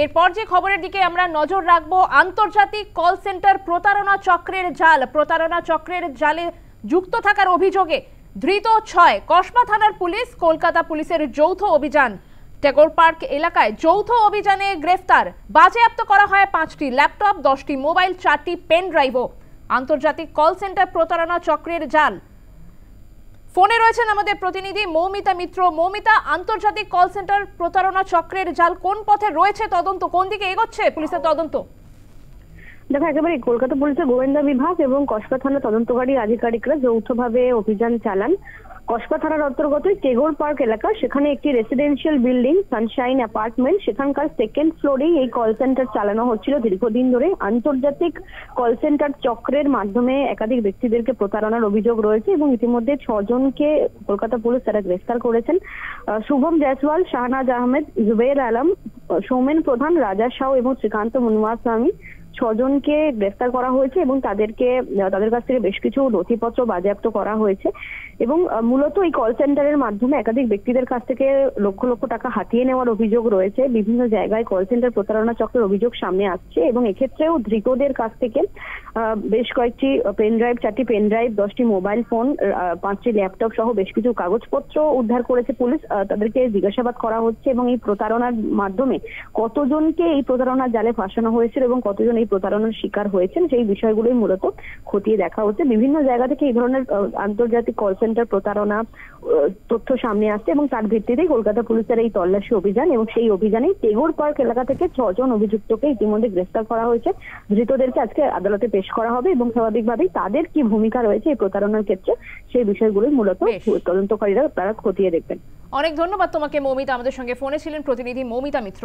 এরপর যে খবরের দিকে আমরা নজর রাখবো, আন্তর্জাতিক কল সেন্টার প্রতারণা চক্রের জালে যুক্ত থাকার অভিযোগে ধৃত 6 কসবা থানার পুলিশ। কলকাতা পুলিশের যৌথ অভিযান, টেগোর পার্ক এলাকায় যৌথ অভিযানে গ্রেফতার। বাজেয়াপ্ত করা হয় 5টি ল্যাপটপ, 10টি মোবাইল, 4টি পেন ড্রাইভও। আন্তর্জাতিক কল সেন্টার প্রতারণা চক্রের জাল। ফোনে রয়েছেন আমাদের প্রতিনিধি মৌমিতা মিত্র। মৌমিতা, আন্তর্জাতিক কল সেন্টার প্রতারণা চক্রের জাল কোন পথে রয়েছে, তদন্ত কোন দিকে এগোচ্ছে পুলিশের তদন্ত? দেখো, একেবারে কলকাতা পুলিশের গোয়েন্দা বিভাগ এবং কসবা থানা তদন্তকারী আধিকারিকরা যৌথভাবে অভিযান চালান। কসবা থানার অন্তর্গত টেগোর পার্ক এলাকা, সেখানে একটি রেসিডেন্সিয়াল বিল্ডিং সানশাইন অ্যাপার্টমেন্ট, সেখানকার সেকেন্ড ফ্লোরেই এই কল সেন্টার চালানো হচ্ছিল দীর্ঘদিন ধরে। আন্তর্জাতিক কল সেন্টার চক্রের মাধ্যমে একাধিক ব্যক্তিদেরকে প্রতারণার অভিযোগ রয়েছে এবং ইতিমধ্যে 6 জনকে কলকাতা পুলিশ তারা গ্রেফতার করেছেন। শুভম জয়সওয়াল, শাহনাজ আহমেদ, জুবের আলম, সৌমেন প্রধান, রাজা সাউ এবং শ্রীকান্ত মুনিয়াস্বামী 6 জনকে গ্রেফতার করা হয়েছে এবং তাদের কাছ থেকে বেশ কিছু নথিপত্র বাজেয়াপ্ত করা হয়েছে। এবং মূলত এই কল সেন্টারের মাধ্যমে একাধিক ব্যক্তিদের কাছ থেকে লক্ষ লক্ষ টাকা হাতিয়ে নেওয়ার অভিযোগ রয়েছে। বিভিন্ন জায়গায় কল সেন্টার প্রতারণা চক্রের অভিযোগ সামনে আসছে এবং এক্ষেত্রেও ধৃতদের কাছ থেকে বেশ কয়েকটি পেনড্রাইভ, 4টি পেনড্রাইভ, 10টি মোবাইল ফোন, 5টি ল্যাপটপ সহ বেশ কিছু কাগজপত্র উদ্ধার করেছে পুলিশ। তাদেরকে জিজ্ঞাসাবাদ করা হচ্ছে এবং এই প্রতারণার মাধ্যমে কতজনকে এই প্রতারণার জালে ফাঁসানো হয়েছিল এবং কতজন এই প্রতারণার শিকার হয়েছেন সেই বিষয়গুলোই মূলত খতিয়ে দেখা হচ্ছে। বিভিন্ন জায়গা থেকে এই ধরনের আন্তর্জাতিক কল সেন্টার প্রতারণা তথ্য সামনে আসছে এবং তার ভিত্তিতেই কলকাতা পুলিশের এই তল্লাশি অভিযান এবং সেই অভিযানে টেগোর পার্ক এলাকা থেকে 6 জন অভিযুক্তকে ইতিমধ্যে গ্রেফতার করা হয়েছে। ধৃতদেরকে আজকে আদালতে পেশ করা হবে এবং স্বাভাবিকভাবেই তাদের কি ভূমিকা রয়েছে এই প্রতারণার ক্ষেত্রে সেই বিষয়গুলোই মূলত তদন্তকারীরা তারা খতিয়ে দেখবেন। অনেক ধন্যবাদ তোমাকে মৌমিতা। আমাদের সঙ্গে ফোনে ছিলেন প্রতিনিধি মৌমিতা মিত্র।